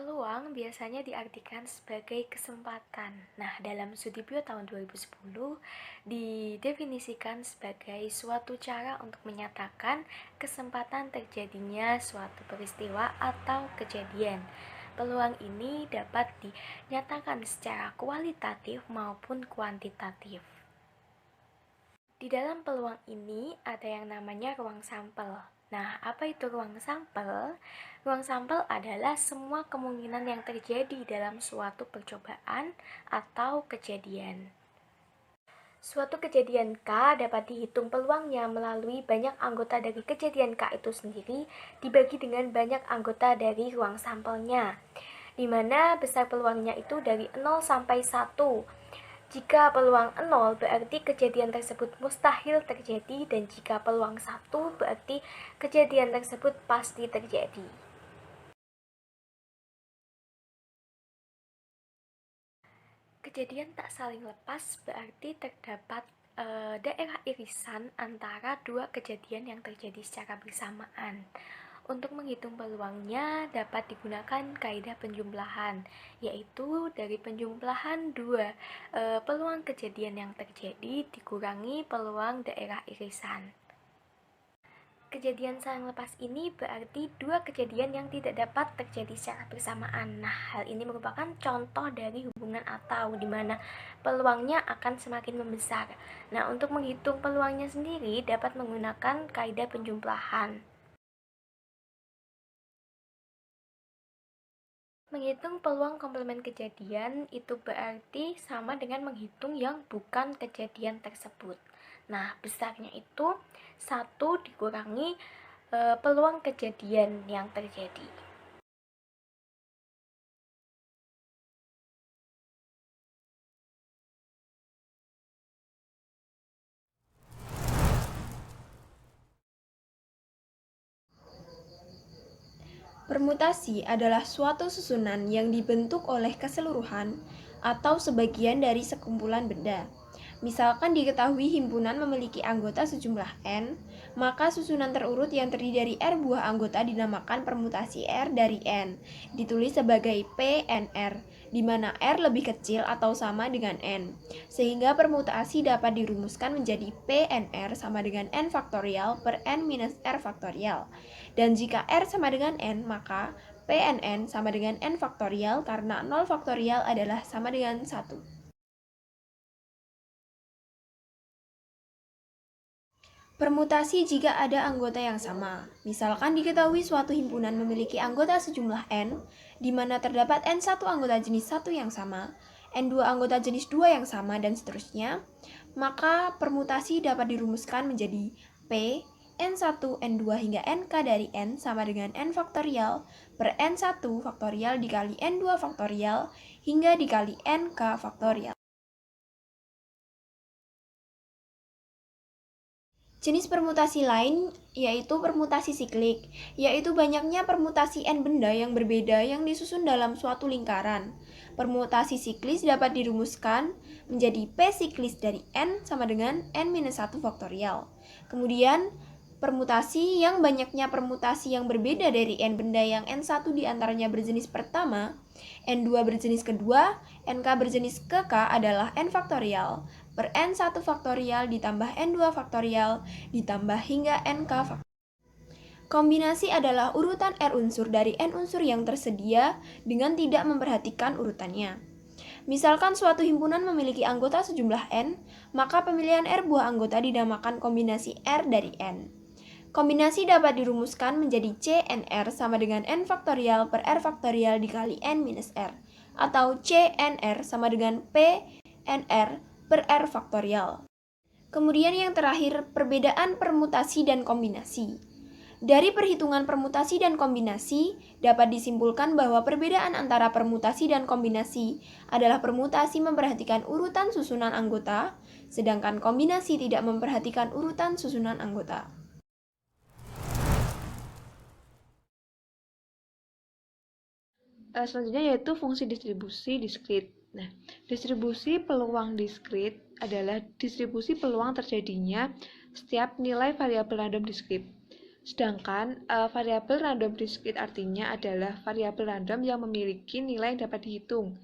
Peluang biasanya diartikan sebagai kesempatan. Nah, dalam studi bio tahun 2010 didefinisikan sebagai suatu cara untuk menyatakan kesempatan terjadinya suatu peristiwa atau kejadian. Peluang ini dapat dinyatakan secara kualitatif maupun kuantitatif. Di dalam peluang ini ada yang namanya ruang sampel. Nah, apa itu ruang sampel? Ruang sampel adalah semua kemungkinan yang terjadi dalam suatu percobaan atau kejadian. Suatu kejadian K dapat dihitung peluangnya melalui banyak anggota dari kejadian K itu sendiri dibagi dengan banyak anggota dari ruang sampelnya, di mana besar peluangnya itu dari 0 sampai 1. Jika peluang 0 berarti kejadian tersebut mustahil terjadi, dan jika peluang 1 berarti kejadian tersebut pasti terjadi. Kejadian tak saling lepas berarti terdapat daerah irisan antara dua kejadian yang terjadi secara bersamaan. Untuk menghitung peluangnya dapat digunakan kaidah penjumlahan, yaitu dari penjumlahan dua peluang kejadian yang terjadi dikurangi peluang daerah irisan. Kejadian saling lepas ini berarti dua kejadian yang tidak dapat terjadi secara bersamaan. Nah, hal ini merupakan contoh dari hubungan atau di mana peluangnya akan semakin membesar. Nah, untuk menghitung peluangnya sendiri dapat menggunakan kaidah penjumlahan. Menghitung peluang komplemen kejadian itu berarti sama dengan menghitung yang bukan kejadian tersebut. Nah, besarnya itu 1 dikurangi peluang kejadian yang terjadi. Permutasi adalah suatu susunan yang dibentuk oleh keseluruhan atau sebagian dari sekumpulan benda. Misalkan diketahui himpunan memiliki anggota sejumlah N, maka susunan terurut yang terdiri dari R buah anggota dinamakan permutasi R dari N, ditulis sebagai PNR, di mana R lebih kecil atau sama dengan N. Sehingga permutasi dapat dirumuskan menjadi PNR sama dengan N faktorial per N minus R faktorial. Dan jika R sama dengan N, maka PNN sama dengan N faktorial karena 0 faktorial adalah sama dengan 1. Permutasi jika ada anggota yang sama. Misalkan diketahui suatu himpunan memiliki anggota sejumlah N, di mana terdapat N1 anggota jenis 1 yang sama, N2 anggota jenis 2 yang sama, dan seterusnya, maka permutasi dapat dirumuskan menjadi P N1, N2 hingga NK dari N sama dengan N faktorial per N1 faktorial dikali N2 faktorial hingga dikali NK faktorial. Jenis permutasi lain yaitu permutasi siklik, yaitu banyaknya permutasi N benda yang berbeda yang disusun dalam suatu lingkaran. Permutasi siklis dapat dirumuskan menjadi P siklis dari N sama dengan N-1 faktorial. Kemudian, permutasi yang banyaknya permutasi yang berbeda dari N benda yang N1 diantaranya berjenis pertama, N2 berjenis kedua, NK berjenis ke K adalah N faktorial per N1 faktorial ditambah N2 faktorial ditambah hingga NK faktorial. Kombinasi adalah urutan R unsur dari N unsur yang tersedia dengan tidak memperhatikan urutannya. Misalkan suatu himpunan memiliki anggota sejumlah N, maka pemilihan R buah anggota dinamakan kombinasi R dari N. Kombinasi dapat dirumuskan menjadi CNR sama dengan N faktorial per R faktorial dikali N minus R, atau CNR sama dengan PNR per R faktorial. Kemudian yang terakhir, perbedaan permutasi dan kombinasi. Dari perhitungan permutasi dan kombinasi, dapat disimpulkan bahwa perbedaan antara permutasi dan kombinasi adalah permutasi memperhatikan urutan susunan anggota, sedangkan kombinasi tidak memperhatikan urutan susunan anggota. Selanjutnya yaitu fungsi distribusi diskrit. Nah, distribusi peluang diskrit adalah distribusi peluang terjadinya setiap nilai variabel random diskrit. Sedangkan variabel random discrete artinya adalah variabel random yang memiliki nilai yang dapat dihitung.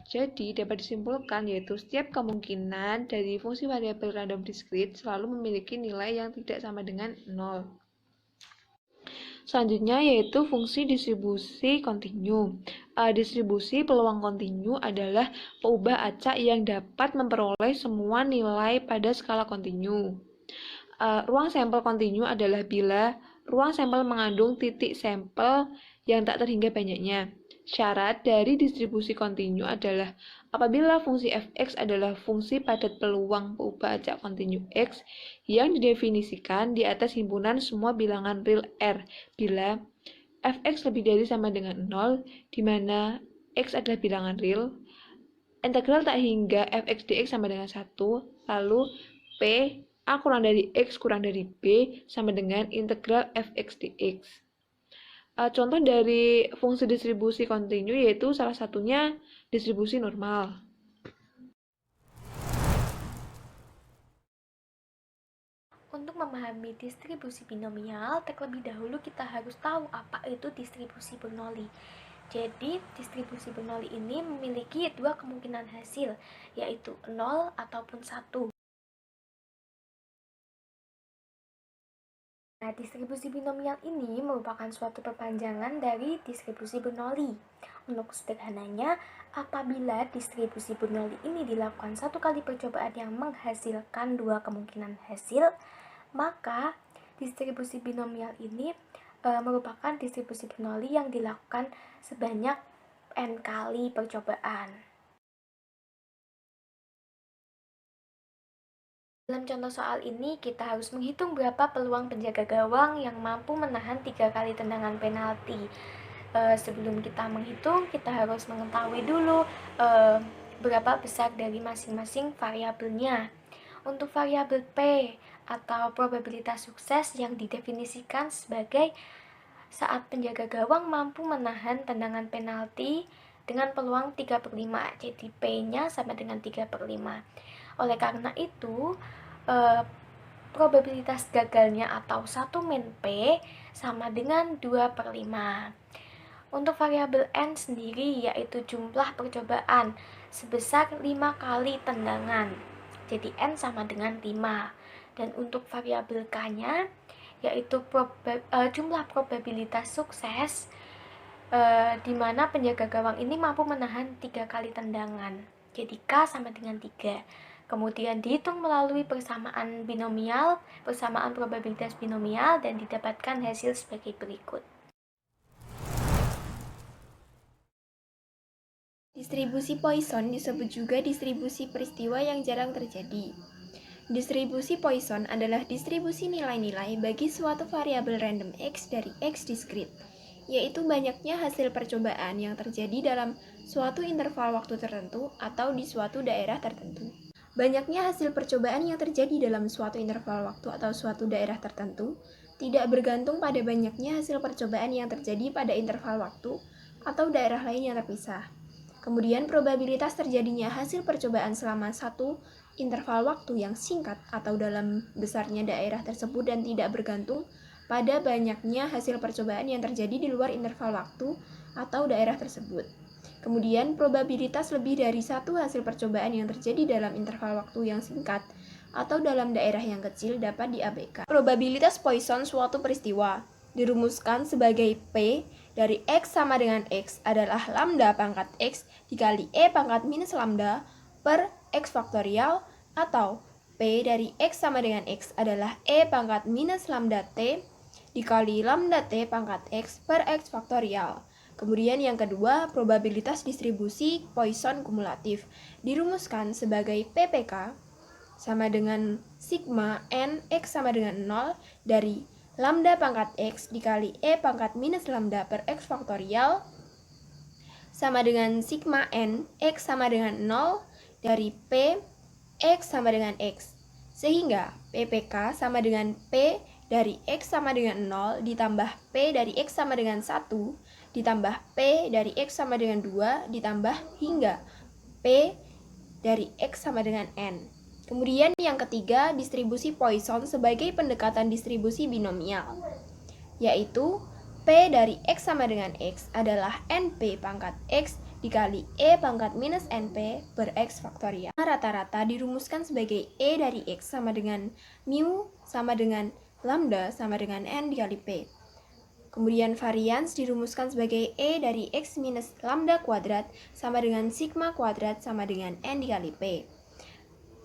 Jadi, dapat disimpulkan yaitu setiap kemungkinan dari fungsi variabel random discrete selalu memiliki nilai yang tidak sama dengan 0. Selanjutnya yaitu fungsi distribusi kontinu. Distribusi peluang kontinu adalah peubah acak yang dapat memperoleh semua nilai pada skala kontinu. Ruang sampel kontinu adalah bila ruang sampel mengandung titik sampel yang tak terhingga banyaknya. Syarat dari distribusi kontinu adalah apabila fungsi fx adalah fungsi padat peluang peubah acak kontinu x yang didefinisikan di atas himpunan semua bilangan real R bila fx lebih dari sama dengan 0, di mana x adalah bilangan real, integral tak hingga fx dx sama dengan 1, lalu p a kurang dari x kurang dari b sama dengan integral fx dx. Contoh dari fungsi distribusi kontinu yaitu salah satunya distribusi normal. Untuk memahami distribusi binomial, terlebih dahulu kita harus tahu apa itu distribusi Bernoulli. Jadi, distribusi Bernoulli ini memiliki dua kemungkinan hasil, yaitu 0 ataupun 1. Nah, distribusi binomial ini merupakan suatu perpanjangan dari distribusi Bernoulli. Untuk sederhananya, apabila distribusi Bernoulli ini dilakukan satu kali percobaan yang menghasilkan dua kemungkinan hasil, maka distribusi binomial ini merupakan distribusi Bernoulli yang dilakukan sebanyak n kali percobaan. Dalam contoh soal ini, kita harus menghitung berapa peluang penjaga gawang yang mampu menahan 3 kali tendangan penalti. Sebelum kita menghitung, kita harus mengetahui dulu berapa besar dari masing-masing variabelnya. Untuk variabel P atau probabilitas sukses yang didefinisikan sebagai saat penjaga gawang mampu menahan tendangan penalti dengan peluang 3/5. Jadi P-nya sama dengan 3/5. Oleh karena itu, probabilitas gagalnya atau 1 min P sama dengan 2/5. Untuk variabel N sendiri yaitu jumlah percobaan sebesar 5 kali tendangan. Jadi N sama dengan 5. Dan untuk variabel K-nya yaitu jumlah probabilitas sukses di mana penjaga gawang ini mampu menahan 3 kali tendangan. Jadi K sama dengan 3. Kemudian dihitung melalui persamaan binomial, persamaan probabilitas binomial, dan didapatkan hasil sebagai berikut. Distribusi Poisson disebut juga distribusi peristiwa yang jarang terjadi. Distribusi Poisson adalah distribusi nilai-nilai bagi suatu variabel random x dari x discrete, yaitu banyaknya hasil percobaan yang terjadi dalam suatu interval waktu tertentu atau di suatu daerah tertentu. Banyaknya hasil percobaan yang terjadi dalam suatu interval waktu atau suatu daerah tertentu tidak bergantung pada banyaknya hasil percobaan yang terjadi pada interval waktu atau daerah lain yang terpisah. Kemudian probabilitas terjadinya hasil percobaan selama satu interval waktu yang singkat atau dalam besarnya daerah tersebut dan tidak bergantung pada banyaknya hasil percobaan yang terjadi di luar interval waktu atau daerah tersebut. Kemudian, probabilitas lebih dari satu hasil percobaan yang terjadi dalam interval waktu yang singkat atau dalam daerah yang kecil dapat diabaikan. Probabilitas Poisson suatu peristiwa dirumuskan sebagai P dari X sama dengan X adalah lambda pangkat X dikali E pangkat minus lambda per X faktorial, atau P dari X sama dengan X adalah E pangkat minus lambda T dikali lambda T pangkat X per X faktorial. Kemudian yang kedua, probabilitas distribusi Poisson kumulatif dirumuskan sebagai PPK sama dengan sigma n X sama dengan 0 dari lambda pangkat X dikali E pangkat minus lambda per X faktorial sama dengan sigma n X sama dengan 0 dari P X sama dengan X. Sehingga PPK sama dengan P dari X sama dengan 0 ditambah P dari X sama dengan 1 ditambah P dari X sama dengan 2 ditambah hingga P dari X sama dengan N. Kemudian yang ketiga, distribusi Poisson sebagai pendekatan distribusi binomial. yaitu P dari X sama dengan X adalah NP pangkat X dikali E pangkat minus NP per X faktorial. Rata-rata dirumuskan sebagai E dari X sama dengan mu sama dengan lambda sama dengan N dikali P. Kemudian varians dirumuskan sebagai E dari X minus lambda kuadrat sama dengan sigma kuadrat sama dengan N dikali P.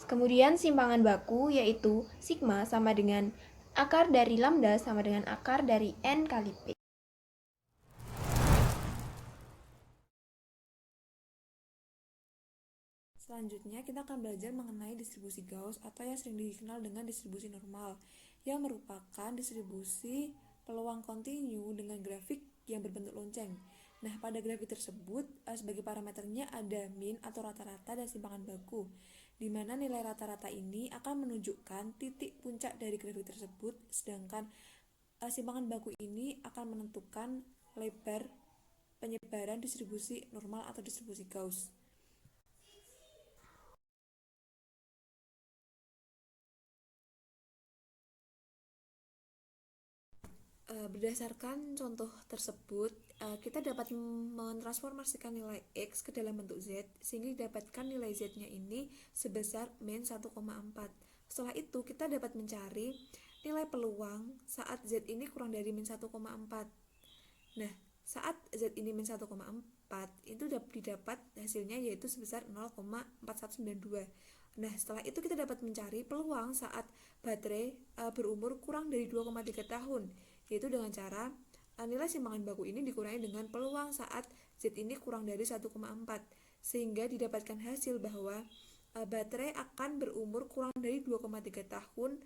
Kemudian simpangan baku yaitu sigma sama dengan akar dari lambda sama dengan akar dari N kali P. Selanjutnya, kita akan belajar mengenai distribusi Gauss atau yang sering dikenal dengan distribusi normal, yang merupakan distribusi peluang kontinu dengan grafik yang berbentuk lonceng. Nah, pada grafik tersebut, sebagai parameternya ada min atau rata-rata dan simpangan baku, di mana nilai rata-rata ini akan menunjukkan titik puncak dari grafik tersebut, sedangkan simpangan baku ini akan menentukan lebar penyebaran distribusi normal atau distribusi Gauss. Berdasarkan contoh tersebut, kita dapat mentransformasikan nilai X ke dalam bentuk Z sehingga didapatkan nilai Z-nya ini sebesar min 1,4. Setelah itu, kita dapat mencari nilai peluang saat Z ini kurang dari min 1,4. Nah, saat Z ini min 1,4 itu didapat hasilnya yaitu sebesar 0,4192. Nah, setelah itu kita dapat mencari peluang saat baterai berumur kurang dari 2,3 tahun, yaitu dengan cara nilai simpangan baku ini dikurangi dengan peluang saat Z ini kurang dari 1,4, sehingga didapatkan hasil bahwa baterai akan berumur kurang dari 2,3 tahun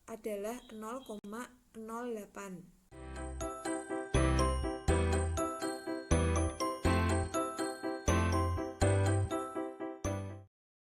adalah 0,08.